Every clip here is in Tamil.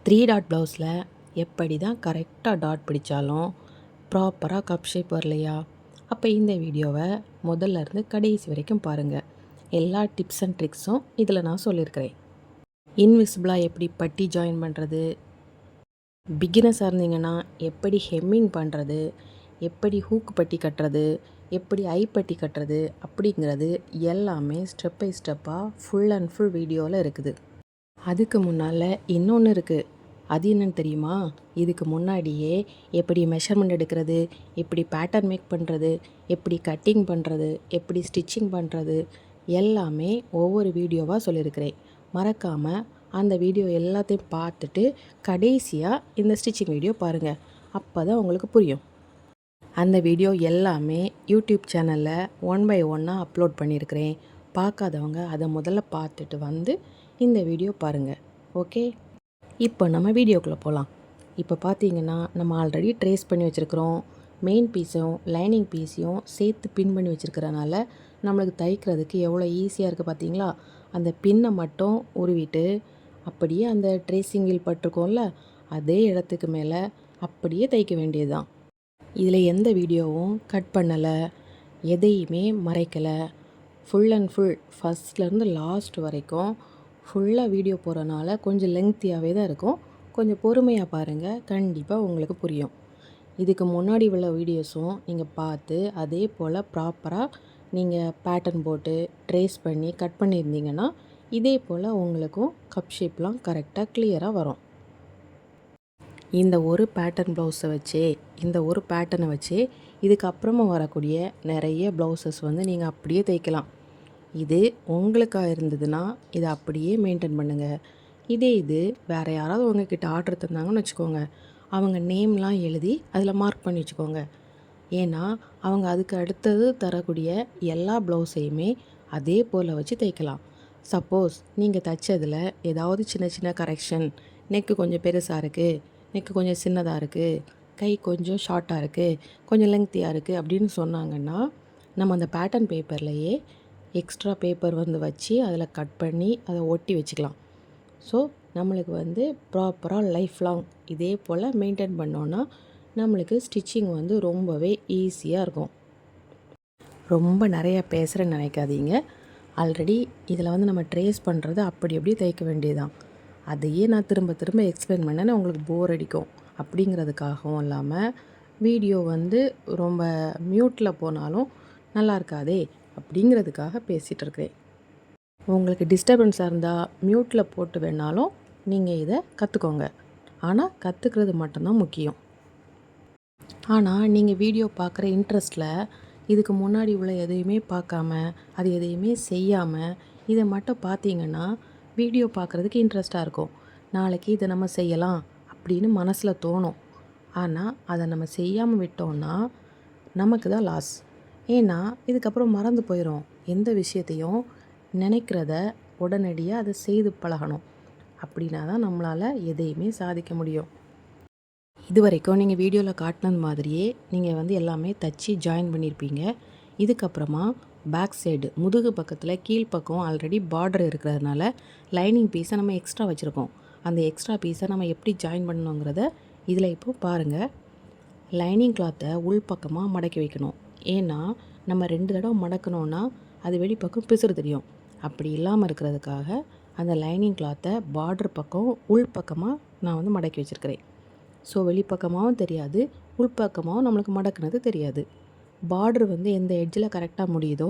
3 டாட் ப்ளவுஸில் எப்படி தான் கரெக்டாக டாட் பிடிச்சாலும் ப்ராப்பராக கப் ஷேப் வரலையா? அப்போ இந்த வீடியோவை முதல்ல இருந்து கடைசி வரைக்கும் பாருங்கள். எல்லா டிப்ஸ் அண்ட் ட்ரிக்ஸும் இதில் நான் சொல்லியிருக்கிறேன். இன்விசிபிளாக எப்படி பட்டி ஜாயின் பண்ணுறது, பிகினஸாக இருந்தீங்கன்னா எப்படி ஹெம்மிங் பண்ணுறது, எப்படி ஹூக் பட்டி கட்டுறது, எப்படி ஐ பட்டி கட்டுறது அப்படிங்கிறது எல்லாமே ஸ்டெப் பை ஸ்டெப்பாக ஃபுல் அண்ட் ஃபுல் வீடியோவில் இருக்குது. அதுக்கு முன்னால் இன்னொன்று இருக்குது. அது என்னன்னு தெரியுமா? இதுக்கு முன்னாடியே எப்படி மெஷர்மெண்ட் எடுக்கிறது, எப்படி பேட்டர்ன் மேக் பண்ணுறது, எப்படி கட்டிங் பண்ணுறது, எப்படி ஸ்டிச்சிங் பண்ணுறது எல்லாமே ஒவ்வொரு வீடியோவாக சொல்லியிருக்கிறேன். மறக்காமல் அந்த வீடியோ எல்லாத்தையும் பார்த்துட்டு கடைசியாக இந்த ஸ்டிச்சிங் வீடியோ பாருங்கள். அப்போ தான் உங்களுக்கு புரியும். அந்த வீடியோ எல்லாமே யூடியூப் சேனலில் 1 by 1 அப்லோட் பண்ணியிருக்கிறேன். பார்க்காதவங்க அதை முதல்ல பார்த்துட்டு வந்து இந்த வீடியோ பாருங்கள். ஓகே, இப்போ நம்ம வீடியோக்குள்ளே போகலாம். இப்போ பார்த்தீங்கன்னா நம்ம ஆல்ரெடி ட்ரேஸ் பண்ணி வச்சுருக்கிறோம். மெயின் பீஸையும் லைனிங் பீஸையும் சேர்த்து பின் பண்ணி வச்சுருக்கிறனால நம்மளுக்கு தைக்கிறதுக்கு எவ்வளோ ஈஸியாக இருக்குது பார்த்தீங்களா? அந்த பின்னை மட்டும் உருவிட்டு அப்படியே அந்த ட்ரேசிங் வீல் பட்டிருக்கோம்ல, அதே இடத்துக்கு மேலே அப்படியே தைக்க வேண்டியது தான். இதில் எந்த வீடியோவும் கட் பண்ணலை, எதையுமே மறைக்கலை. ஃபுல் அண்ட் ஃபுல் ஃபஸ்ட்லேருந்து லாஸ்ட் வரைக்கும் ஃபுல்லாக வீடியோ போகிறனால கொஞ்சம் லெங்க்த்தியாகவே தான் இருக்கும். கொஞ்சம் பொறுமையாக பாருங்கள், கண்டிப்பாக உங்களுக்கு புரியும். இதுக்கு முன்னாடி உள்ள வீடியோஸும் நீங்கள் பார்த்து அதே போல் ப்ராப்பராக நீங்கள் பேட்டர்ன் போட்டு ட்ரேஸ் பண்ணி கட் பண்ணியிருந்தீங்கன்னா இதே போல் உங்களுக்கும் கப் ஷேப்லாம் கரெக்டாக கிளியராக வரும். இந்த ஒரு பேட்டர்ன் ப்ளவுஸை வச்சே, இந்த ஒரு பேட்டர்னை வச்சே இதுக்கப்புறமா வரக்கூடிய நிறைய ப்ளவுசஸ் வந்து நீங்கள் அப்படியே தைக்கலாம். இது உங்களுக்காக இருந்ததுன்னா இதை அப்படியே மெயின்டைன் பண்ணுங்கள். இது வேறு யாராவது உங்ககிட்ட ஆர்டர் தந்தாங்கன்னு வச்சுக்கோங்க, அவங்க நேம்லாம் எழுதி அதில் மார்க் பண்ணி வச்சுக்கோங்க. ஏன்னா அவங்க அதுக்கு அடுத்தது தரக்கூடிய எல்லா ப்ளவுஸையுமே அதே போல் வச்சு தைக்கலாம். சப்போஸ் நீங்கள் தைச்சதில் ஏதாவது சின்ன சின்ன கரெக்ஷன், நெக்கு கொஞ்சம் பெருசாக இருக்குது, நெக்கு கொஞ்சம் சின்னதாக இருக்குது, கை கொஞ்சம் ஷார்ட்டாக இருக்குது, கொஞ்சம் லெங்க்த்தியாக இருக்குது அப்படின்னு சொன்னாங்கன்னா நம்ம அந்த பேட்டர்ன் பேப்பர்லையே எக்ஸ்ட்ரா பேப்பர் வந்து வச்சு அதில் கட் பண்ணி அதை ஒட்டி வச்சுக்கலாம். ஸோ நம்மளுக்கு வந்து ப்ராப்பராக லைஃப் லாங் இதே போல் மெயின்டைன் பண்ணோன்னா நம்மளுக்கு ஸ்டிச்சிங் வந்து ரொம்பவே ஈஸியாக இருக்கும். ரொம்ப நிறையா பேசுகிறேன்னு நினைக்காதீங்க. ஆல்ரெடி இதில் வந்து நம்ம ட்ரேஸ் பண்ணுறது அப்படி அப்படியே தைக்க வேண்டியதுதான். அதையே நான் திரும்ப திரும்ப எக்ஸ்பிளைன் பண்ணேன்னா உங்களுக்கு போர் அடிக்கும் அப்படிங்கிறதுக்காகவும் இல்லாமல் வீடியோ வந்து ரொம்ப மியூட்டில் போனாலும் நல்லா இருக்காதே அப்படிங்கிறதுக்காக பேசிகிட்டு இருக்கிறேன். உங்களுக்கு டிஸ்டர்பன்ஸாக இருந்தால் மியூட்டில் போட்டு வேணாலும் நீங்கள் இதை கற்றுக்கோங்க. ஆனால் கற்றுக்கிறது மட்டும்தான் முக்கியம். ஆனால் நீங்கள் வீடியோ பார்க்குற இன்ட்ரெஸ்ட்டில் இதுக்கு முன்னாடி உள்ள எதையுமே பார்க்காம, அது எதையுமே செய்யாமல் இதை மட்டும் பார்த்தீங்கன்னா வீடியோ பார்க்குறதுக்கு இன்ட்ரெஸ்ட்டாக இருக்கும். நாளைக்கு இதை நம்ம செய்யலாம் அப்படின்னு மனசில் தோணும். ஆனால் அதை நம்ம செய்யாமல் விட்டோம்னா நமக்கு தான் லாஸ். ஏன்னா இதுக்கப்புறம் மறந்து போயிடும். எந்த விஷயத்தையும் நினைக்கிறத உடனடியாக அதை செய்து பழகணும். அப்படின்னா தான் நம்மளால் எதையுமே சாதிக்க முடியும். இது வரைக்கும் நீங்கள் வீடியோவில் காட்டினது மாதிரியே நீங்கள் வந்து எல்லாமே தச்சு ஜாயின் பண்ணியிருப்பீங்க. இதுக்கப்புறமா பேக் சைடு முதுகு பக்கத்தில் கீழ்ப்பக்கம் ஆல்ரெடி பார்டர் இருக்கிறதுனால லைனிங் பீஸை நம்ம எக்ஸ்ட்ரா வச்சுருக்கோம். அந்த எக்ஸ்ட்ரா பீஸை நம்ம எப்படி ஜாயின் பண்ணணுங்கிறத இதில் இப்போ பாருங்கள். லைனிங் கிளாத்தை உள்பக்கமாக மடக்கி வைக்கணும். ஏன்னா நம்ம 2 தடவை மடக்கணுன்னா அது வெளிப்பக்கம் பிசுறு தெரியும். அப்படி இல்லாமல் இருக்கிறதுக்காக அந்த லைனிங் கிளாத்தை பார்டர் பக்கம் உள்பக்கமாக நான் வந்து மடக்கி வச்சுருக்கிறேன். ஸோ வெளிப்பக்கமாகவும் தெரியாது, உள்பக்கமாகவும் நம்மளுக்கு மடக்குனது தெரியாது. பார்டர் வந்து எந்த எட்ஜில் கரெக்டாக முடியுதோ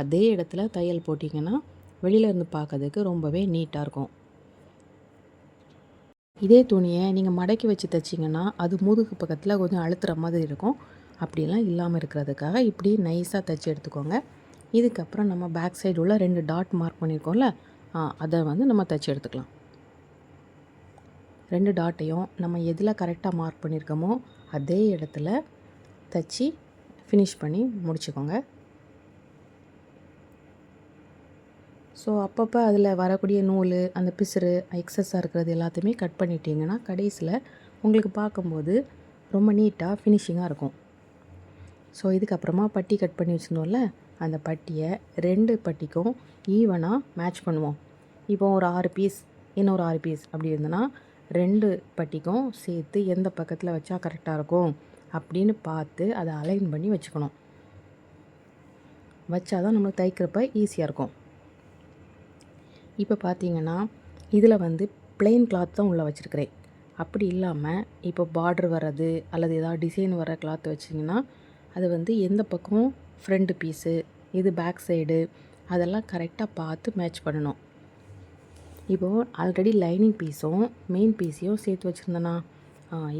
அதே இடத்துல தையல் போட்டிங்கன்னா வெளியிலேருந்து பார்க்கறதுக்கு ரொம்பவே நீட்டாக இருக்கும். இதே துணியை நீங்கள் மடக்கி வச்சு தைச்சிங்கன்னா அது முதுகு பக்கத்தில் கொஞ்சம் அழுத்துற மாதிரி இருக்கும். அப்படிலாம் இல்லாமல் இருக்கிறதுக்காக இப்படி நைஸாக தைச்சி எடுத்துக்கோங்க. இதுக்கப்புறம் நம்ம பேக் சைடு உள்ள 2 டாட் மார்க் பண்ணியிருக்கோம்ல, அதை வந்து நம்ம தைச்சி எடுத்துக்கலாம். 2 டாட்டையும் நம்ம எதில் கரெக்டாக மார்க் பண்ணியிருக்கோமோ அதே இடத்துல தைச்சி ஃபினிஷ் பண்ணி முடிச்சுக்கோங்க. ஸோ அப்பப்போ அதில் வரக்கூடிய நூல், அந்த பிசுறு, எக்ஸஸாக இருக்கிறது எல்லாத்தையுமே கட் பண்ணிட்டீங்கன்னா கடைசியில் உங்களுக்கு பார்க்கும்போது ரொம்ப நீட்டாக ஃபினிஷிங்காக இருக்கும். ஸோ இதுக்கப்புறமா பட்டி கட் பண்ணி வச்சுருந்தோம்ல, அந்த பட்டியை 2 பட்டிக்கும் ஈவனாக மேட்ச் பண்ணுவோம். இப்போ ஒரு 6 பீஸ், இன்னொரு 6 பீஸ் அப்படி இருந்ததுன்னா 2 பட்டிக்கும் சேர்த்து எந்த பக்கத்தில் வச்சா கரெக்டாக இருக்கும் அப்படின்னு பார்த்து அதை அலைன் பண்ணி வச்சுக்கணும். வச்சா தான் நம்மளுக்கு தைக்கிறப்ப ஈஸியாக இருக்கும். இப்போ பார்த்தீங்கன்னா இதில் வந்து ப்ளெயின் கிளாத் தான் உள்ளே வச்சுருக்கிறேன். அப்படி இல்லாமல் இப்போ பார்டர் வர்றது அல்லது ஏதாவது டிசைன் வர கிளாத் வச்சிங்கன்னா அது வந்து எந்த பக்கம் ஃப்ரண்ட் பீஸு இது பேக் சைடு அதெல்லாம் கரெக்டாக பார்த்து மேட்ச் பண்ணணும். இப்போது ஆல்ரெடி லைனிங் பீஸும் மெயின் பீஸையும் சேர்த்து வச்சுருந்தேனா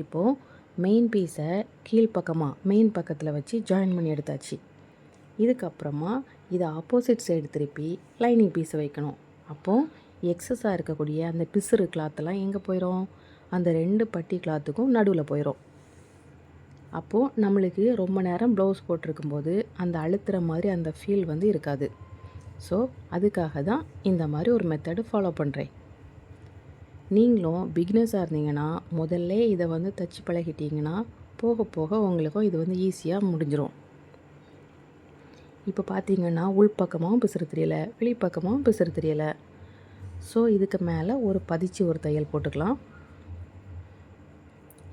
இப்போது மெயின் பீஸை கீழ்ப்பக்கமாக மெயின் பக்கத்தில் வச்சு ஜாயின் பண்ணி எடுத்தாச்சு. இதுக்கப்புறமா இதை ஆப்போசிட் சைடு திருப்பி லைனிங் பீஸை வைக்கணும். அப்போது எக்ஸஸாக இருக்கக்கூடிய அந்த பிசுறு கிளாத்தெல்லாம் எங்கே போயிடும்? அந்த 2 பட்டி கிளாத்துக்கும் நடுவில் போயிடும். அப்போது நம்மளுக்கு ரொம்ப நேரம் ப்ளவுஸ் போட்டிருக்கும்போது அந்த அழுத்துற மாதிரி அந்த ஃபீல் வந்து இருக்காது. ஸோ அதுக்காக தான் இந்த மாதிரி ஒரு மெத்தடு ஃபாலோ பண்ணுறேன். நீங்களும் பிகினர்ஸாக இருந்தீங்கன்னா முதல்ல இதை வந்து தச்சு பழகிட்டிங்கன்னா போக போக உங்களுக்கும் இது வந்து ஈஸியாக முடிஞ்சிடும். இப்போ பார்த்தீங்கன்னா உள்பக்கமாகவும் பிசுறு தெரியலை, வெளிப்பக்கமாகவும் பிசுறு தெரியலை. ஸோ இதுக்கு மேலே ஒரு பதிச்சு ஒரு தையல் போட்டுக்கலாம்.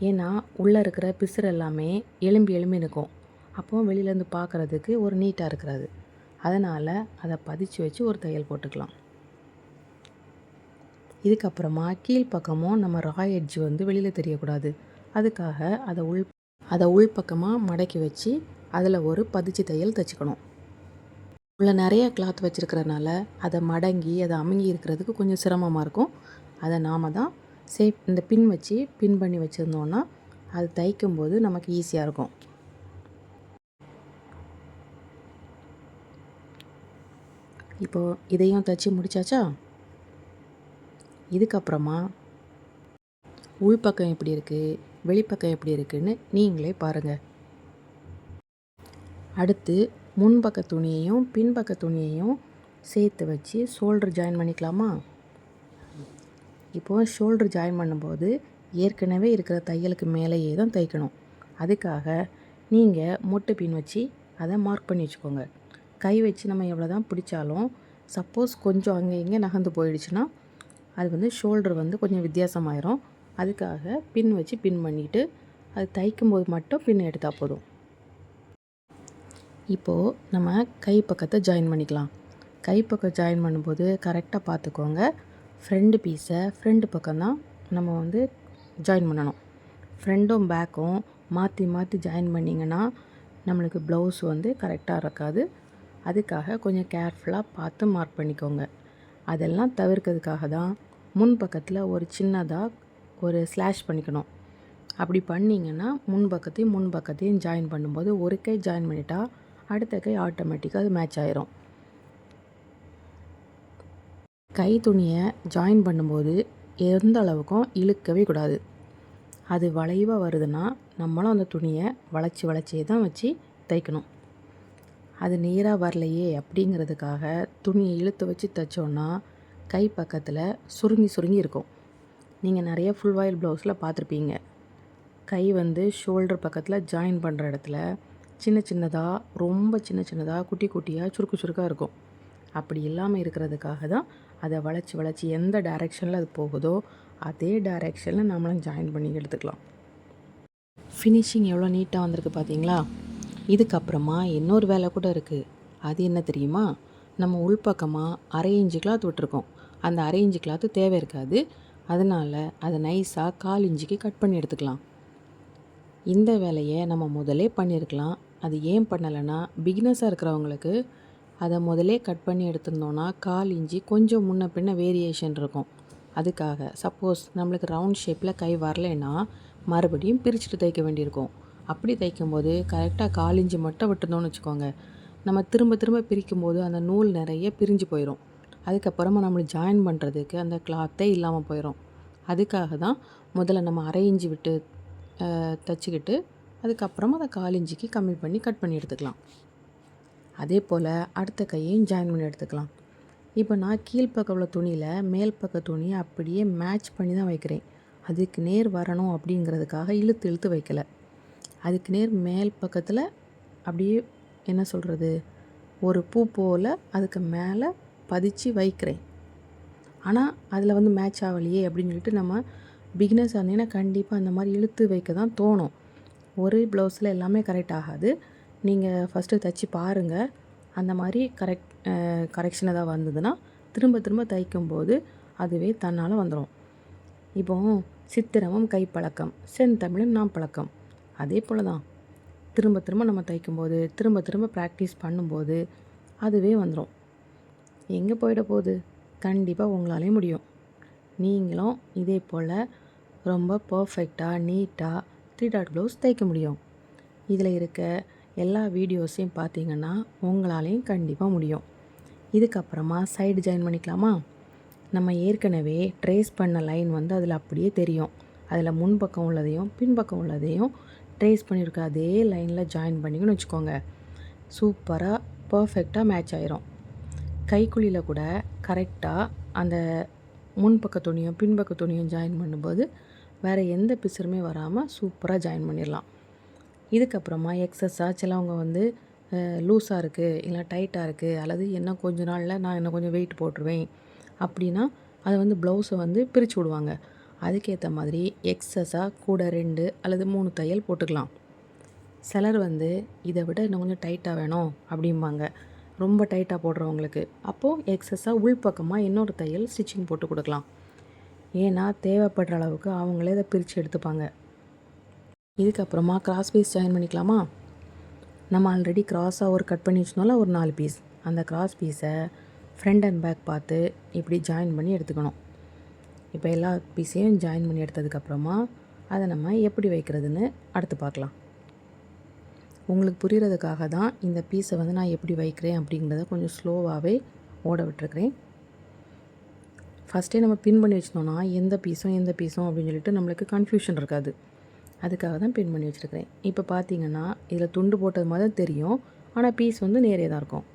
ஏன்னா உள்ளே இருக்கிற பிசுறு எல்லாமே எலும்பி இருக்கும். அப்போது வெளியிலேருந்து பார்க்குறதுக்கு ஒரு நீட்டாக இருக்கிறது. அதனால் அதை பதிச்சு வச்சு ஒரு தையல் போட்டுக்கலாம். இதுக்கப்புறமா கீழ்ப்பக்கமும் நம்ம ரா எட்ஜ் வந்து வெளியில் தெரியக்கூடாது. அதுக்காக அதை உள்பக்கமாக மடக்கி வச்சு அதில் ஒரு பதிச்சு தையல் தைச்சிக்கணும். உள்ள நிறைய கிளாத் வச்சுருக்கிறனால அதை மடங்கி அதை அமுங்கி இருக்கிறதுக்கு கொஞ்சம் சிரமமாக இருக்கும். அதை நாம் தான் இந்த பின் வச்சு பின் பண்ணி வச்சுருந்தோன்னா அது தைக்கும்போது நமக்கு ஈஸியாக இருக்கும். இப்போது இதையும் தைச்சி முடிச்சாச்சா? இதுக்கப்புறமா உள்பக்கம் எப்படி இருக்குது, வெளிப்பக்கம் எப்படி இருக்குதுன்னு நீங்களே பாருங்கள். அடுத்து முன்பக்க துணியையும் பின்பக்க துணியையும் சேர்த்து வச்சு ஷோல்டர் ஜாயின் பண்ணிக்கலாமா? இப்போது ஷோல்டர் ஜாயின் பண்ணும்போது ஏற்கனவே இருக்கிற தையலுக்கு மேலேயே தான் தைக்கணும். அதுக்காக நீங்கள் மொட்டை பின் வச்சு அதை மார்க் பண்ணி வச்சுக்கோங்க. கை வச்சு நம்ம எவ்வளோ தான் பிடிச்சாலும் சப்போஸ் கொஞ்சம் அங்கே இங்கே நகர்ந்து போயிடுச்சுன்னா அது வந்து ஷோல்டர் வந்து கொஞ்சம் வித்தியாசமாயிரும். அதுக்காக பின் வச்சு பின் பண்ணிவிட்டு அது தைக்கும்போது மட்டும் பின் எடுத்தால் போதும். இப்போது நம்ம கை பக்கத்தை ஜாயின் பண்ணிக்கலாம். கை பக்கம் ஜாயின் பண்ணும்போது கரெக்டாக பார்த்துக்கோங்க. ஃப்ரண்ட் பீஸை ஃப்ரண்ட் பக்கம்தான் நம்ம வந்து ஜாயின் பண்ணணும். ஃப்ரண்ட்டும் பேக்கும் மாற்றி மாற்றி ஜாயின் பண்ணிங்கன்னா நம்மளுக்கு ப்ளவுஸ் வந்து கரெக்டாக இருக்காது. அதுக்காக கொஞ்சம் கேர்ஃபுல்லாக பார்த்து மார்க் பண்ணிக்கோங்க. அதெல்லாம் தவிர்க்கிறதுக்காக தான் முன் பக்கத்தில் ஒரு சின்னதாக ஒரு ஸ்லாஷ் பண்ணிக்கணும். அப்படி பண்ணிங்கன்னா முன் பக்கத்தையும் ஜாயின் பண்ணும்போது ஒரு கை ஜாயின் பண்ணிட்டா அடுத்த கை ஆட்டோமேட்டிக்காக அது மேட்ச் ஆயிரும். கை துணியை ஜாயின் பண்ணும்போது எந்த அளவுக்கும் இழுக்கவே கூடாது. அது வளைவாக வருதுன்னா நம்மளும் அந்த துணியை வளைச்சே தான் வச்சு தைக்கணும். அது நேராக வரலையே அப்படிங்கிறதுக்காக துணியை இழுத்து வச்சு தைச்சோன்னா கை பக்கத்தில் சுருங்கி இருக்கும். நீங்கள் நிறைய ஃபுல் வாயில் ப்ளவுஸில் பார்த்துருப்பீங்க. கை வந்து ஷோல்டர் பக்கத்தில் ஜாயின் பண்ணுற இடத்துல ரொம்ப சின்னதாக குட்டி குட்டியாக சுருக்காக இருக்கும். அப்படி இல்லாமல் இருக்கிறதுக்காக தான் அதை வளைச்சி எந்த டைரெக்ஷனில் அது போகுதோ அதே டைரெக்ஷனில் நம்மளும் ஜாயின் பண்ணி எடுத்துக்கலாம். ஃபினிஷிங் எவ்வளோ நீட்டாக வந்திருக்கு பார்த்தீங்களா? இதுக்கப்புறமா இன்னொரு வேலை கூட இருக்குது. அது என்ன தெரியுமா? நம்ம உள்பக்கமாக 1/2 இன்ச்சு கிளாத் விட்டுருக்கோம். அந்த 1/2 இன்ச்சு கிளாத்து தேவை இருக்காது. அதனால் அதை நைஸாக 1/4 இன்ச்சுக்கு கட் பண்ணி எடுத்துக்கலாம். இந்த வேலையை நம்ம முதலே பண்ணியிருக்கலாம். அது ஏன் பண்ணலைன்னா பிகினர்ஸாக இருக்கிறவங்களுக்கு அதை முதலே கட் பண்ணி எடுத்திருந்தோன்னா 1/4 இன்ச்சு கொஞ்சம் முன்ன பின்ன வேரியேஷன் இருக்கும். அதுக்காக சப்போஸ் நம்மளுக்கு ரவுண்ட் ஷேப்பில் கை வரலைன்னா மறுபடியும் பிரிச்சுட்டு தைக்க வேண்டியிருக்கும். அப்படி தைக்கும்போது கரெக்டாக 1/4 இன்ச்சு மட்டும் விட்டுருந்தோன்னு வச்சுக்கோங்க, நம்ம திரும்ப பிரிக்கும்போது அந்த நூல் நிறைய பிரிஞ்சு போயிடும். அதுக்கப்புறமா நம்மளுக்கு ஜாயின் பண்ணுறதுக்கு அந்த கிளாத்தே இல்லாமல் போயிடும். அதுக்காக தான் முதல்ல நம்ம 1/2 இன்ச்சு விட்டு தைச்சிக்கிட்டு அதுக்கப்புறமா அதை 1/4 இன்ச்சுக்கு கம்மி பண்ணி கட் பண்ணி எடுத்துக்கலாம். அதே போல் அடுத்த கையையும் ஜாயின் பண்ணி எடுத்துக்கலாம். இப்போ நான் கீழ்ப்பக்கம் உள்ள துணியில் மேல் பக்க துணியை அப்படியே மேட்ச் பண்ணி தான் வைக்கிறேன். அதுக்கு நேர் வரணும் அப்படிங்கிறதுக்காக இழுத்து வைக்கலை. அதுக்கு நேர் மேல் பக்கத்தில் அப்படியே என்ன சொல்கிறது, ஒரு பூ போல் அதுக்கு மேலே பதிச்சு வைக்கிறேன். ஆனால் அதில் வந்து மேட்ச் ஆகலையே அப்படின்னு சொல்லிட்டு நம்ம பிகினர்ஸாக இருந்தீங்கன்னா கண்டிப்பாக அந்த மாதிரி இழுத்து வைக்க தான் தோணும். ஒரு ப்ளவுஸில் எல்லாமே கரெக்ட் ஆகாது. நீங்கள் ஃபஸ்ட்டு தைச்சி பாருங்கள். அந்த மாதிரி கரெக்ஷன் ஏதாவது வந்ததுன்னா திரும்ப திரும்ப தைக்கும்போது அதுவே தன்னால் வந்துடும். இப்போ சித்திரமும் கைப்பழக்கம், செந்தமிழும் நாம் பழக்கம். அதே போல் தான் திரும்ப திரும்ப நம்ம தைக்கும்போது, திரும்ப திரும்ப ப்ராக்டிஸ் பண்ணும்போது அதுவே வந்துடும். எங்கே போயிட போகுது? கண்டிப்பாக உங்களாலே முடியும். நீங்களும் இதே போல் ரொம்ப பர்ஃபெக்டாக நீட்டாக 3 டாட் ப்ளவுஸ் தைக்க முடியும். இதில் இருக்க எல்லா வீடியோஸையும் பார்த்தீங்கன்னா உங்களாலேயும் கண்டிப்பாக முடியும். இதுக்கப்புறமா சைடு ஜாயின் பண்ணிக்கலாமா? நம்ம ஏற்கனவே ட்ரேஸ் பண்ண லைன் வந்து அதில் அப்படியே தெரியும். அதில் முன்பக்கம் உள்ளதையும் பின்பக்கம் உள்ளதையும் ட்ரேஸ் பண்ணியிருக்க அதே லைனில் ஜாயின் பண்ணிங்கன்னு வச்சுக்கோங்க. சூப்பராக பர்ஃபெக்டாக மேட்ச் ஆயிரும். கைக்குழியில் கூட கரெக்டாக அந்த முன்பக்க துணியும் பின்பக்க துணியும் ஜாயின் பண்ணும்போது வேறு எந்த பிசுறுமே வராமல் சூப்பராக ஜாயின் பண்ணிடலாம். இதுக்கப்புறமா எக்ஸஸாக சிலவங்க வந்து லூஸாக இருக்குது, இல்லை டைட்டாக இருக்குது, அல்லது இன்னும் கொஞ்ச நாளில் நான் இன்னும் கொஞ்சம் வெயிட் போட்டுருவேன் அப்படின்னா அதை வந்து ப்ளவுஸை வந்து பிரித்து விடுவாங்க. அதுக்கேற்ற மாதிரி எக்ஸஸாக கூட 2 அல்லது 3 தையல் போட்டுக்கலாம். சிலர் வந்து இதை விட இன்னும் கொஞ்சம் டைட்டாக வேணும் அப்படிம்பாங்க. ரொம்ப டைட்டாக போடுறவங்களுக்கு அப்போது எக்ஸஸாக உள்பக்கமாக இன்னொரு தையல் ஸ்டிச்சிங் போட்டு கொடுக்கலாம். ஏன்னா தேவைப்படுற அளவுக்கு அவங்களே இதை பிரித்து எடுத்துப்பாங்க. இதுக்கப்புறமா கிராஸ் பீஸ் ஜாயின் பண்ணிக்கலாமா? நம்ம ஆல்ரெடி கிராஸாக ஒரு கட் பண்ணி வச்சுனால ஒரு 4 பீஸ். அந்த கிராஸ் பீஸை ஃப்ரண்ட் அண்ட் பேக் பார்த்து இப்படி ஜாயின் பண்ணி எடுத்துக்கணும். இப்போ எல்லா பீஸையும் ஜாயின் பண்ணி எடுத்ததுக்கப்புறமா அதை நம்ம எப்படி வைக்கிறதுன்னு அடுத்து பார்க்கலாம். உங்களுக்கு புரிகிறதுக்காக தான் இந்த பீஸை வந்து நான் எப்படி வைக்கிறேன் அப்படிங்கிறத கொஞ்சம் ஸ்லோவாகவே ஓட விட்டுருக்கிறேன். ஃபஸ்ட்டே நம்ம பின் பண்ணி வச்சிட்டோம்னா எந்த பீஸும் அப்படின்னு சொல்லிட்டு நம்மளுக்கு கன்ஃபியூஷன் இருக்காது. அதுக்காக தான் பின் பண்ணி வச்சுருக்கிறேன். இப்போ பார்த்தீங்கன்னா இதில் துண்டு போட்டது மாதிரி தான் தெரியும், ஆனால் பீஸ் வந்து நேரே தான் இருக்கும்.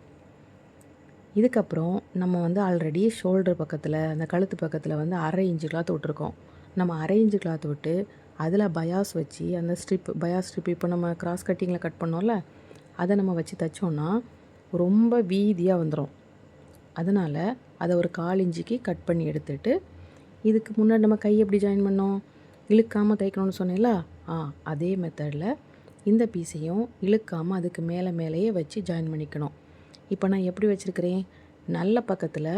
இதுக்கப்புறம் நம்ம வந்து ஆல்ரெடி ஷோல்டர் பக்கத்தில் அந்த கழுத்து பக்கத்தில் வந்து 1/2 இன்ச்சு கிளாத் விட்டுருக்கோம். நம்ம 1/2 இன்ச்சு கிளாத் விட்டு அதில் பயாஸ் வச்சு அந்த பயாஸ் ஸ்ட்ரிப் இப்போ நம்ம கிராஸ் கட்டிங்கில் கட் பண்ணோம்ல அதை நம்ம வச்சு தைச்சோன்னா ரொம்ப வீதியாக வந்துடும். அதனால் அதை ஒரு 1/4 இன்ச்சுக்கு கட் பண்ணி எடுத்துட்டு இதுக்கு முன்னாடி நம்ம கை எப்படி ஜாயின் பண்ணோம், இழுக்காமல் தைக்கணும்னு சொன்னேன்ல, அதே மெத்தடில் இந்த பீஸையும் இழுக்காமல் அதுக்கு மேலேயே வச்சு ஜாயின் பண்ணிக்கணும். இப்போ நான் எப்படி வச்சுருக்கிறேன், நல்ல பக்கத்தில்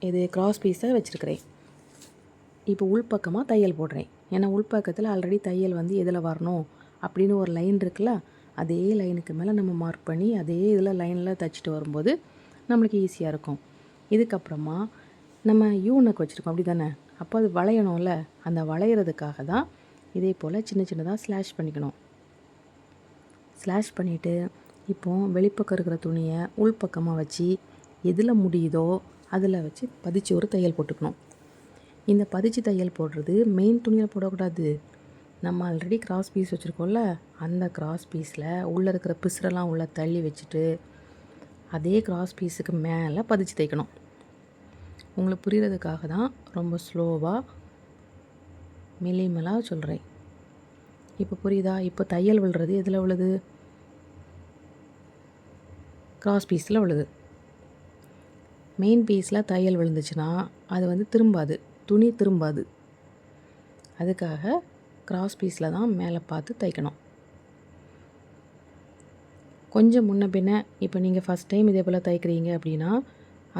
இது கிராஸ் பீஸை வச்சுருக்கிறேன். இப்போ உள்பக்கமாக தையல் போடுறேன். ஏன்னா உள்பக்கத்தில் ஆல்ரெடி தையல் வந்து எதில் வரணும் அப்படின்னு ஒரு லைன் இருக்குல்ல, அதே லைனுக்கு மேலே நம்ம மார்க் பண்ணி அதே இதில் லைனில் தைச்சிட்டு வரும்போது நம்மளுக்கு ஈஸியாக இருக்கும். இதுக்கப்புறமா நம்ம யூனக் வச்சுருக்கோம் அப்படி தானே, அப்போ அது வளையணும்ல, அந்த வளையிறதுக்காக தான் இதே போல் சின்ன சின்னதாக ஸ்லாஷ் பண்ணிக்கணும். ஸ்லாஷ் பண்ணிவிட்டு இப்போது வெளிப்பக்கம் இருக்கிற துணியை உள்பக்கமாக வச்சு எதில் முடியுதோ அதில் வச்சு பதிச்சு ஒரு தையல் போட்டுக்கணும். இந்த பதிச்சு தையல் போடுறது மெயின் துணியில் போடக்கூடாது. நம்ம ஆல்ரெடி கிராஸ் பீஸ் வச்சுருக்கோம்ல, அந்த கிராஸ் பீஸில் உள்ளே இருக்கிற பிசுரெல்லாம் உள்ளே தள்ளி வச்சுட்டு அதே கிராஸ் பீஸுக்கு மேலே பதிச்சு தைக்கணும். உங்களுக்கு புரிகிறதுக்காக தான் ரொம்ப ஸ்லோவாக மெல்லிமெல்லாக சொல்கிறேன். இப்போ புரியுதா? இப்போ தையல் விழுறது எதில் விழுது, கிராஸ் பீஸில் விழுது. மெயின் பீஸில் தையல் விழுந்துச்சுன்னா அது வந்து திரும்பாது, துணி திரும்பாது. அதுக்காக கிராஸ் பீஸில் தான் மேலே பார்த்து தைக்கணும். கொஞ்சம் முன்ன பின்ன இப்போ நீங்கள் ஃபஸ்ட் டைம் இதே போல் தைக்கிறீங்க அப்படின்னா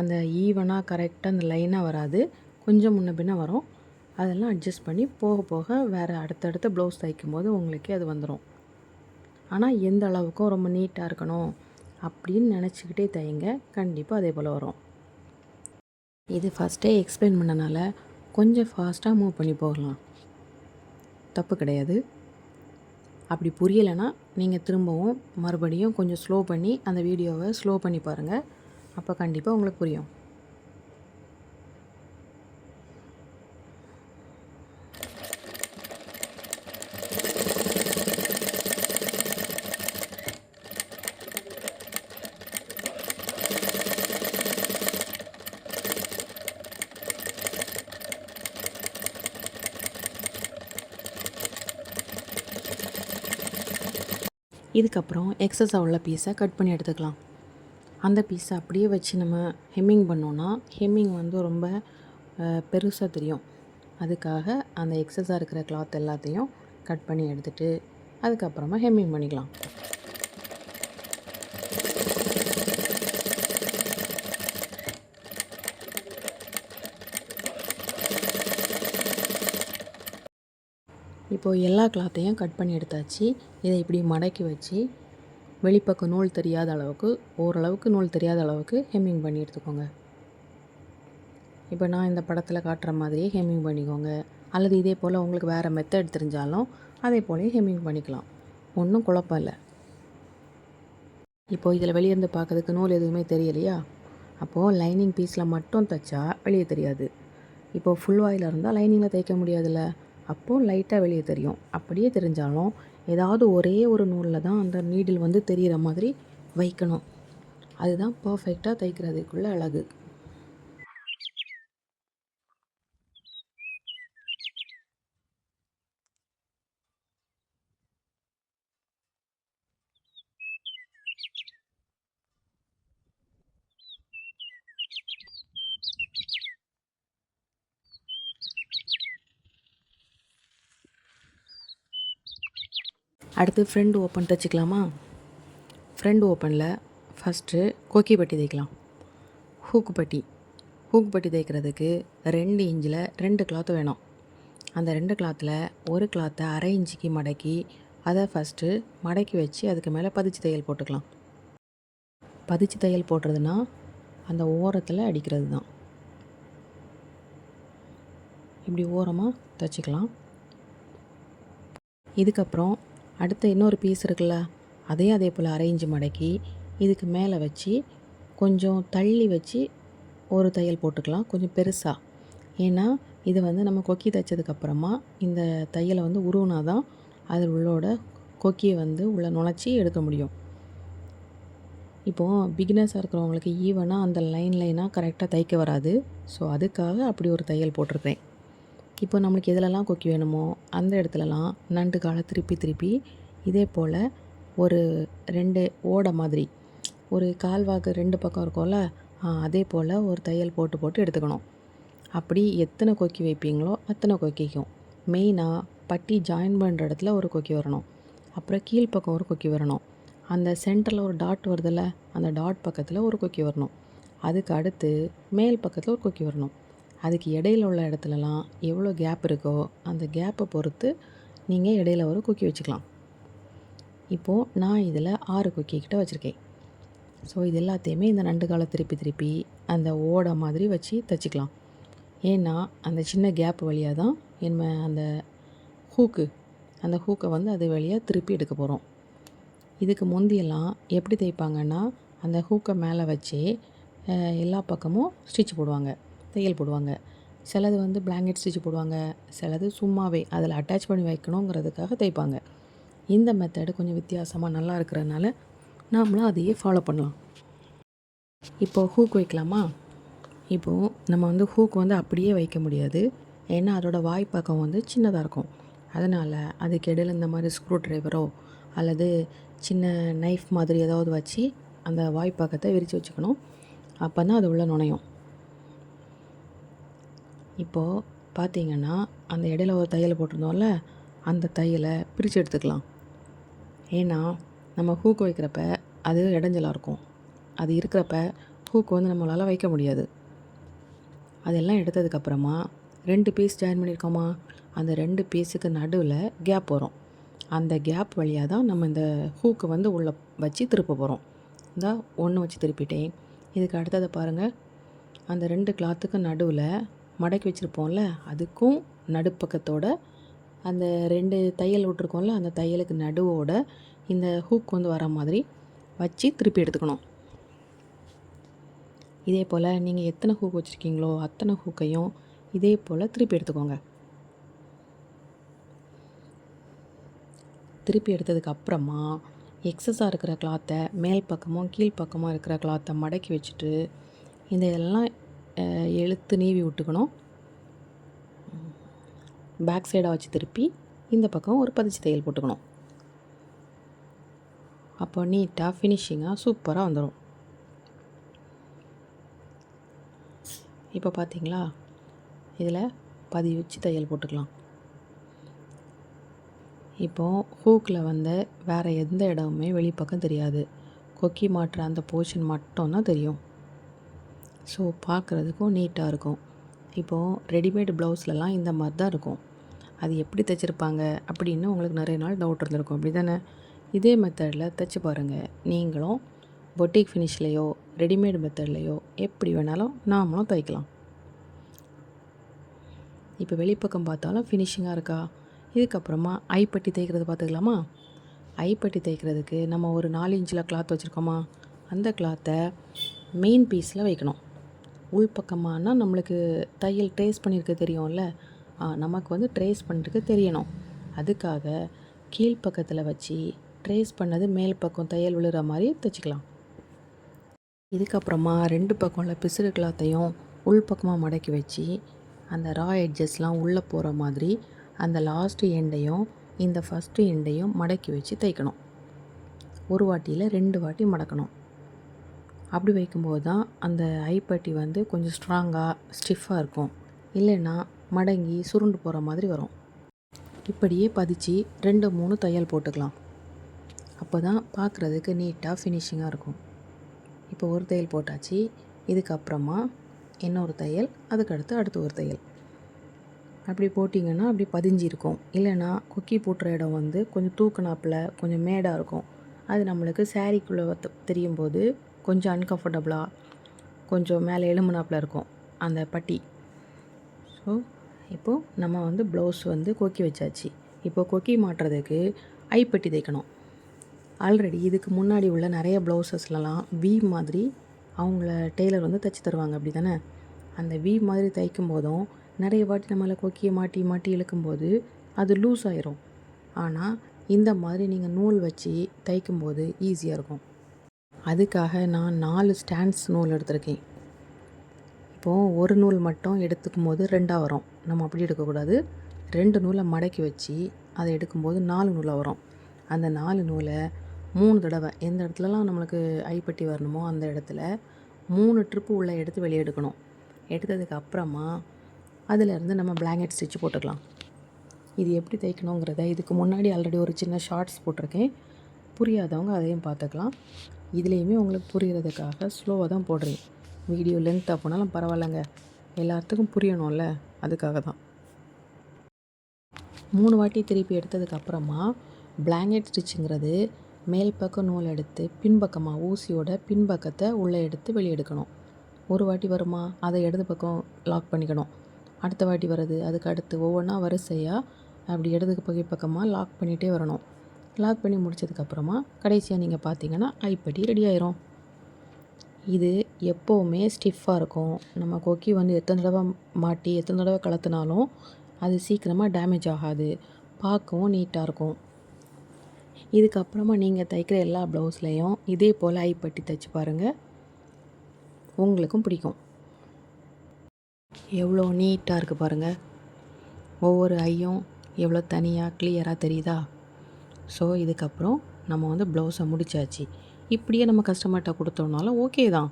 அந்த ஈவனாக கரெக்டாக அந்த லைனாக வராது, கொஞ்சம் முன்ன பின்ன வரும். அதெல்லாம் அட்ஜஸ்ட் பண்ணி போக போக வேறு அடுத்தடுத்த ப்ளவுஸ் தைக்கும்போது உங்களுக்கே அது வந்துடும். ஆனால் எந்த அளவுக்கும் ரொம்ப நீட்டாக இருக்கணும் அப்படின்னு நினச்சிக்கிட்டே தைங்க, கண்டிப்பாக அதே போல் வரும். இது ஃபஸ்ட்டே எக்ஸ்பிளைன் பண்ணனால கொஞ்சம் ஃபாஸ்ட்டாக மூவ் பண்ணி போகலாம், தப்பு கிடையாது. அப்படி புரியலைன்னா நீங்கள் திரும்பவும் மறுபடியும் கொஞ்சம் ஸ்லோ பண்ணி அந்த வீடியோவை ஸ்லோ பண்ணி பாருங்கள், அப்போ கண்டிப்பாக உங்களுக்கு புரியும். இதுக்கப்புறம் எக்ஸஸாக உள்ள பீஸை கட் பண்ணி எடுத்துக்கலாம். அந்த பீஸை அப்படியே வச்சு நம்ம ஹெம்மிங் பண்ணோன்னா ஹெம்மிங் வந்து ரொம்ப பெருசாக தெரியும். அதுக்காக அந்த எக்ஸஸாக இருக்கிற கிளாத் எல்லாத்தையும் கட் பண்ணி எடுத்துகிட்டு அதுக்கப்புறமா ஹெம்மிங் பண்ணிக்கலாம். இப்போது எல்லா கிளாத்தையும் கட் பண்ணி எடுத்தாச்சு. இதை இப்படி மடக்கி வச்சு வெளிப்பக்கம் நூல் தெரியாத அளவுக்கு, ஓரளவுக்கு நூல் தெரியாத அளவுக்கு ஹெம்மிங் பண்ணி எடுத்துக்கோங்க. இப்போ நான் இந்த படத்தில் காட்டுற மாதிரியே ஹெம்மிங் பண்ணிக்கோங்க. அல்லது இதே போல் உங்களுக்கு வேறு மெத்தட் தெரிஞ்சாலும் அதே போலயே ஹெம்மிங் பண்ணிக்கலாம். ஒன்றும் குழப்பம் இல்லை. இப்போது இதில் வெளியேருந்து பார்க்கறதுக்கு நூல் எதுவுமே தெரியலையா? அப்போது லைனிங் பீஸில் மட்டும் தைச்சா வெளியே தெரியாது. இப்போது ஃபுல் வாயில் இருந்தால் லைனிங்கில் தைக்க முடியாதுல்ல, அப்போது லைட்டாக வெளியே தெரியும். அப்படியே தெரிஞ்சாலும் ஏதாவது ஒரே ஒரு நூலில் தான் அந்த நீடில் வந்து தெரிகிற மாதிரி வைக்கணும். அதுதான் பர்ஃபெக்டாக தைக்கிறதுக்குள்ள அழகு. அடுத்து ஃப்ரண்ட் ஓப்பன் தைச்சிக்கலாமா? ஃப்ரண்ட் ஓப்பனில் ஃபஸ்ட்டு கொக்கி பட்டி தைக்கலாம். ஹூக்கு பட்டி தைக்கிறதுக்கு 2 இன்ச்சில் 2 கிளாத்து வேணும். அந்த 2 கிளாத்தில் ஒரு கிளாத்தை 1/2 இன்ச்சுக்கு மடக்கி அதை ஃபஸ்ட்டு மடக்கி வச்சு அதுக்கு மேலே பதிச்சு தையல் போட்டுக்கலாம். பதிச்சு தையல் போடுறதுனா அந்த ஓரத்தில் அடிக்கிறது தான். இப்படி ஓரமாக தைச்சிக்கலாம். இதுக்கப்புறம் அடுத்த இன்னொரு பீஸ் இருக்குல்ல, அதையும் அதே போல் 1/2 இன்ச்சு மடக்கி இதுக்கு மேலே வச்சு கொஞ்சம் தள்ளி வச்சு ஒரு தையல் போட்டுக்கலாம், கொஞ்சம் பெருசாக. ஏன்னா இது வந்து நம்ம கொக்கி தைச்சதுக்கப்புறமா இந்த தையலை வந்து உருவினா தான் அதில் உள்ளோட கொக்கியை வந்து உள்ளே நுழைச்சி எடுக்க முடியும். இப்போது பிகினர்ஸாக இருக்கிறவங்களுக்கு ஈவனாக அந்த லைனாக கரெக்டாக தைக்க வராது. ஸோ அதுக்காக அப்படி ஒரு தையல் போட்டிருக்கேன். இப்போ நம்மளுக்கு எதுலலாம் கொக்கி வேணுமோ அந்த இடத்துலலாம் நண்டு காலை திருப்பி இதே போல் ஒரு 2 ஓடை மாதிரி ஒரு கால்வாக்கு 2 பக்கம் இருக்கும்ல, அதே போல் ஒரு தையல் போட்டு எடுத்துக்கணும். அப்படி எத்தனை கொக்கி வைப்பீங்களோ அத்தனை கொக்கிக்கும். மெயினாக பட்டி ஜாயின் பண்ணுற இடத்துல ஒரு கொக்கி வரணும். அப்புறம் கீழ்ப்பக்கம் ஒரு கொக்கி வரணும். அந்த சென்டரில் ஒரு டாட் வருதில்ல, அந்த டாட் பக்கத்தில் ஒரு கொக்கி வரணும். அதுக்கு அடுத்து மேல் பக்கத்தில் ஒரு கொக்கி வரணும். அதுக்கு இடையில உள்ள இடத்துலலாம் எவ்வளோ கேப் இருக்கோ அந்த கேப்பை பொறுத்து நீங்கள் இடையில ஒரு கொக்கி வச்சுக்கலாம். இப்போது நான் இதில் 6 கொக்கி கிட்ட வச்சுருக்கேன். ஸோ இது எல்லாத்தையுமே இந்த நண்டு காலை திருப்பி அந்த ஓடை மாதிரி வச்சு தைச்சிக்கலாம். ஏன்னா அந்த சின்ன கேப் வழியாக தான் அந்த ஹூக்கை வந்து அது வழியாக திருப்பி எடுக்க போகிறோம். இதுக்கு முந்தியெல்லாம் எப்படி தைப்பாங்கன்னா அந்த ஹூக்கை மேலே வச்சு எல்லா பக்கமும் ஸ்டிச் போடுவாங்க, தையல் போடுவாங்க. சிலது வந்து பிளாங்கெட் ஸ்டிச் போடுவாங்க, சிலது சும்மாவே அதில் அட்டாச் பண்ணி வைக்கணுங்கிறதுக்காக தைப்பாங்க. இந்த மெத்தடு கொஞ்சம் வித்தியாசமாக நல்லா இருக்கிறதுனால நாமளும் அதையே ஃபாலோ பண்ணலாம். இப்போது ஹூக் வைக்கலாமா? இப்போது நம்ம வந்து ஹூக் வந்து அப்படியே வைக்க முடியாது. ஏன்னா அதோடய வாய்ப்பக்கம் வந்து சின்னதாக இருக்கும். அதனால் அதுக்கு இடையில இந்த மாதிரி ஸ்க்ரூ ட்ரைவரோ அல்லது சின்ன நைஃப் மாதிரி ஏதாவது வச்சு அந்த வாய்ப்பக்கத்தை விரித்து வச்சுக்கணும். அப்போ தான் அது உள்ளே நுழையும். இப்போது பார்த்திங்கன்னா அந்த இடையில ஒரு தையல் போட்டிருந்தோம்ல, அந்த தையலை பிரித்து எடுத்துக்கலாம். ஏன்னா நம்ம ஹூக் வைக்கிறப்ப அது இடைஞ்சலாக இருக்கும். அது இருக்கிறப்ப ஹூக் வந்து நம்மளால் வைக்க முடியாது. அதெல்லாம் எடுத்ததுக்கப்புறமா 2 பீஸ் ஜாயின் பண்ணியிருக்கோமா, அந்த 2 பீஸுக்கு நடுவில் கேப் வரும். அந்த கேப் வழியாக தான் நம்ம இந்த ஹூக்கை வந்து உள்ளே வச்சு திருப்ப போகிறோம். இந்த 1 வச்சு திருப்பிட்டேன். இதுக்கு அடுத்ததை பாருங்கள், அந்த 2 கிளாத்துக்கு நடுவில் மடக்கி வச்சுருப்போம்ல, அதுக்கும் நடுப்பக்கத்தோட அந்த 2 தையல் விட்ருக்கோம்ல, அந்த தையலுக்கு நடுவோட இந்த ஹூக் வந்து வர மாதிரி வச்சு திருப்பி எடுத்துக்கணும். இதே போல் நீங்கள் எத்தனை ஹூக் வச்சுருக்கீங்களோ அத்தனை ஹூக்கையும் இதே போல் திருப்பி எடுத்துக்கோங்க. திருப்பி எடுத்ததுக்கப்புறமா எக்ஸஸாக இருக்கிற கிளாத்தை மேல் பக்கமும் கீழ்ப்பக்கமும் இருக்கிற கிளாத்தை மடக்கி வச்சுட்டு இந்த இதெல்லாம் இழுத்து நீவி விட்டுக்கணும். பேக் சைடாக வச்சு திருப்பி இந்த பக்கம் ஒரு பதிச்சு தையல் போட்டுக்கணும். அப்போ நீட்டாக ஃபினிஷிங்காக சூப்பராக வந்துடும். இப்போ பார்த்தீங்களா, இதில் வச்சு தையல் போட்டுக்கலாம். இப்போது ஹூக்கில் வேறு எந்த இடமுமே வெளிப்பக்கம் தெரியாது. கொக்கி மாட்டுற அந்த போர்ஷன் மட்டும்தான் தெரியும். ஸோ பார்க்குறதுக்கும் நீட்டாக இருக்கும். இப்போது ரெடிமேட் ப்ளவுஸ்லலாம் இந்த மாதிரி தான் இருக்கும். அது எப்படி தைச்சிருப்பாங்க அப்படின்னு உங்களுக்கு நிறைய நாள் டவுட் இருந்திருக்கும், அப்படி தானே? இதே மெத்தடில் தைச்சி பாருங்கள். நீங்களும் பொட்டிக் ஃபினிஷ்லேயோ ரெடிமேட் மெத்தட்லேயோ எப்படி வேணாலும் நாமளும் தைக்கலாம். இப்போ வெளிப்பக்கம் பார்த்தாலும் ஃபினிஷிங்காக இருக்கா? இதுக்கப்புறமா ஐப்பட்டி தைக்கிறது பார்த்துக்கலாமா? ஐப்பட்டி தைக்கிறதுக்கு நம்ம ஒரு 4 இன்ச்சில் கிளாத் வச்சுருக்கோமா, அந்த கிளாத்தை மெயின் பீஸில் வைக்கணும். உள்பக்கமானா நம்மளுக்கு தையல் ட்ரேஸ் பண்ணியிருக்க தெரியும்ல, நமக்கு ட்ரேஸ் பண்ணுறதுக்கு தெரியணும். அதுக்காக கீழ்ப்பக்கத்தில் வச்சு ட்ரேஸ் பண்ணது மேல் பக்கம் தையல் விழுற மாதிரி தைச்சிக்கலாம். இதுக்கப்புறமா 2 பக்கம் பிசுறு கிளாத்தையும் உள்பக்கமாக மடக்கி வச்சு அந்த ரா எட்ஜஸ்லாம் உள்ளே போகிற மாதிரி அந்த லாஸ்ட்டு எண்டையும் இந்த ஃபஸ்ட்டு எண்டையும் மடக்கி வச்சு தைக்கணும். ஒரு வாட்டியில் 2 வாட்டி மடக்கணும். அப்படி வைக்கும்போது தான் அந்த ஐப்பட்டி கொஞ்சம் ஸ்ட்ராங்காக ஸ்டிஃபாக இருக்கும். இல்லைன்னா மடங்கி சுருண்டு போகிற மாதிரி வரும். இப்படியே பதிச்சு 2-3 தையல் போட்டுக்கலாம். அப்போ தான் பார்க்குறதுக்கு நீட்டாக ஃபினிஷிங்காக இருக்கும். இப்போ ஒரு தையல் போட்டாச்சு. இதுக்கப்புறமா இன்னொரு தையல், அதுக்கடுத்து அடுத்து ஒரு தையல். அப்படி போட்டிங்கன்னா அப்படி பதிஞ்சிருக்கும். இல்லைன்னா கொக்கி போட்டுற இடம் கொஞ்சம் தூக்குனாப்பில் கொஞ்சம் மேடாக இருக்கும். அது நம்மளுக்கு சாரீக்குள்ளே தெரியும் போது கொஞ்சம் அன்கம்ஃபர்டபுளாக கொஞ்சம் மேலே எலும்புனாப்பில் இருக்கும் அந்த பட்டி. ஸோ இப்போது நம்ம ப்ளவுஸ் கொக்கி வச்சாச்சு. இப்போ கொக்கி மாட்டுறதுக்கு ஐப்பட்டி தைக்கணும். ஆல்ரெடி இதுக்கு முன்னாடி உள்ள நிறைய ப்ளவுசஸ்லலாம் வி மாதிரி அவங்கள டெய்லர் தைச்சி தருவாங்க, அப்படி தானே? அந்த வி மாதிரி தைக்கும் போதும் நிறைய வாட்டி நம்மளை கொக்கியை மாட்டி மாட்டி இழுக்கும்போது அது லூஸ் ஆயிரும். ஆனால் இந்த மாதிரி நீங்கள் நூல் வச்சு தைக்கும்போது ஈஸியாக இருக்கும். அதுக்காக நான் 4 ஸ்டாண்ட்ஸ் நூல் எடுத்திருக்கேன். இப்போது ஒரு நூல் மட்டும் எடுத்துக்கும் போது 2ஆக வரும். நம்ம அப்படி எடுக்கக்கூடாது. 2 நூலை மடக்கி வச்சு அதை எடுக்கும்போது 4 நூலாக வரும். அந்த 4 நூலை 3 தடவை எந்த இடத்துலலாம் நம்மளுக்கு ஐப்பட்டி வரணுமோ அந்த இடத்துல 3 ட்ரிப்பு உள்ளே எடுத்து வெளியே எடுக்கணும். எடுத்ததுக்கு அப்புறமா அதிலேருந்து நம்ம பிளாங்கெட் ஸ்டிச் போட்டுக்கலாம். இது எப்படி தைக்கணுங்கிறத இதுக்கு முன்னாடி ஆல்ரெடி ஒரு சின்ன ஷார்ட்ஸ் போட்டிருக்கேன். புரியாதவங்க அதையும் பார்த்துக்கலாம். இதுலேயுமே உங்களுக்கு புரிகிறதுக்காக ஸ்லோவாக தான் போடுறேன். வீடியோ லென்த்தாக போனாலும் பரவாயில்லைங்க, எல்லாத்துக்கும் புரியணும்ல, அதுக்காக தான். 3 வாட்டி திருப்பி எடுத்ததுக்கப்புறமா பிளாங்கெட் ஸ்டிச்சுங்கிறது மேல் பக்கம் நூல் எடுத்து பின்பக்கமாக ஊசியோட பின்பக்கத்தை உள்ளே எடுத்து வெளியே எடுக்கணும். ஒரு வாட்டி வருமா, அதை இடது பக்கம் லாக் பண்ணிக்கணும். அடுத்த வாட்டி வருது, அதுக்கு அடுத்து ஒவ்வொன்றா வரிசையாக அப்படி இடதுக்கு பக்கமாக லாக் பண்ணிகிட்டே வரணும். லாக் பண்ணி முடித்ததுக்கப்புறமா கடைசியாக நீங்கள் பார்த்தீங்கன்னா ஐப்பட்டி ரெடி ஆயிரும். இது எப்போவுமே ஸ்டிஃபாக இருக்கும். நம்ம கொக்கி எத்தனை தடவை மாட்டி எத்தனை தடவை கலத்துனாலும் அது சீக்கிரமாக டேமேஜ் ஆகாது. பார்க்கவும் நீட்டாக இருக்கும். இதுக்கப்புறமா நீங்கள் தைக்கிற எல்லா ப்ளவுஸ்லேயும் இதே போல் ஐப்பட்டி தைச்சி பாருங்கள், உங்களுக்கும் பிடிக்கும். எவ்வளோ நீட்டாக இருக்குது பாருங்கள். ஒவ்வொரு ஐயும் எவ்வளோ தனியாக கிளியராக தெரியுதா? ஸோ இதுக்கப்புறம் நம்ம ப்ளவுஸை முடித்தாச்சு. இப்படியே நம்ம கஸ்டமர்கிட்ட கொடுத்தோம்னாலும் ஓகே தான்.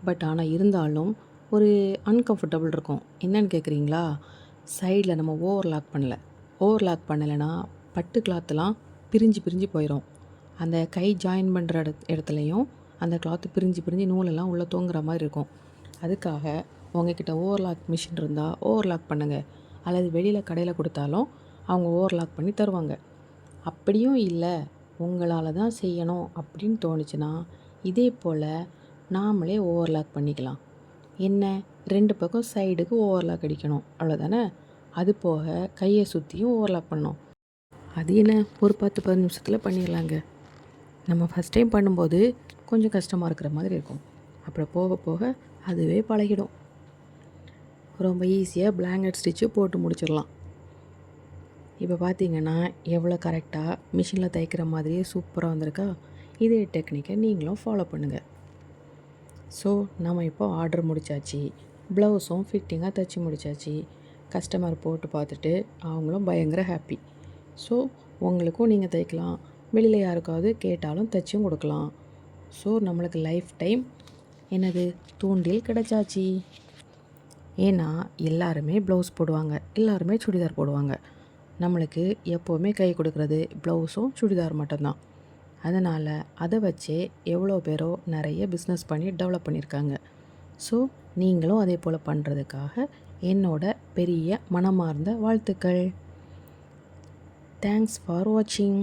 பட் ஆனால் இருந்தாலும் ஒரு அன்கம்ஃபர்டபுள் இருக்கும். என்னன்னு கேட்குறீங்களா? சைடில் நம்ம ஓவர்லாக் பண்ணலைன்னா பட்டு கிளாத்துலாம் பிரிஞ்சு போயிடும். அந்த கை ஜாயின் பண்ணுற இடத்துலையும் அந்த கிளாத்து பிரிஞ்சு நூலெல்லாம் உள்ளே தூங்குற மாதிரி இருக்கும். அதுக்காக உங்ககிட்ட ஓவர்லாக் மிஷின் இருந்தால் ஓவர்லாக் பண்ணுங்கள். அல்லது வெளியில் கடையில் கொடுத்தாலும் அவங்க ஓவர்லாக் பண்ணி தருவாங்க. அப்படியும் இல்லை, உங்களால் தான் செய்யணும் அப்படின்னு தோணுச்சுன்னா இதே போல் நாமளே ஓவர்லாக் பண்ணிக்கலாம். என்ன, 2 பக்கம் சைடுக்கு ஓவர்லாக் அடிக்கணும், அவ்வளோதானே? அது போக கையை சுற்றியும் ஓவர்லாக் பண்ணணும். அது என்ன, ஒரு 10-15 நிமிஷத்தில் பண்ணிடலாங்க. நம்ம ஃபஸ்ட் டைம் பண்ணும்போது கொஞ்சம் கஷ்டமாக இருக்கிற மாதிரி இருக்கும். அப்புறம் போக போக அதுவே பழகிடும். ரொம்ப ஈஸியாக பிளாங்கெட் ஸ்டிச்சு போட்டு முடிச்சிடலாம். இப்போ பார்த்தீங்கன்னா எவ்வளோ கரெக்டாக மிஷினில் தைக்கிற மாதிரியே சூப்பராக வந்திருக்கா? இதே டெக்னிக்கை நீங்களும் ஃபாலோ பண்ணுங்கள். ஸோ நம்ம இப்போ ஆர்டர் முடித்தாச்சு. ப்ளவுஸும் ஃபிட்டிங்காக தைச்சி முடித்தாச்சு. கஸ்டமர் போட்டு பார்த்துட்டு அவங்களும் பயங்கர ஹாப்பி. ஸோ உங்களுக்கும் நீங்கள் தைக்கலாம், வெளியில் யாருக்காவது கேட்டாலும் தைச்சும் கொடுக்கலாம். ஸோ நம்மளுக்கு லைஃப் டைம் என்னது தூண்டில் கிடச்சாச்சு. ஏன்னா எல்லாருமே ப்ளவுஸ் போடுவாங்க, எல்லாருமே சுடிதார் போடுவாங்க. நம்மளுக்கு எப்போவுமே கை கொடுக்குறது ப்ளவுஸும் சுடிதார் மட்டும்தான். அதனால் அதை வச்சே எவ்வளோ பேரோ நிறைய பிஸ்னஸ் பண்ணி டெவலப் பண்ணியிருக்காங்க. ஸோ நீங்களும் அதே போல் பண்ணுறதுக்காக என்னோட பெரிய மனமார்ந்த வாழ்த்துக்கள். தேங்க்ஸ் ஃபார் வாட்சிங்.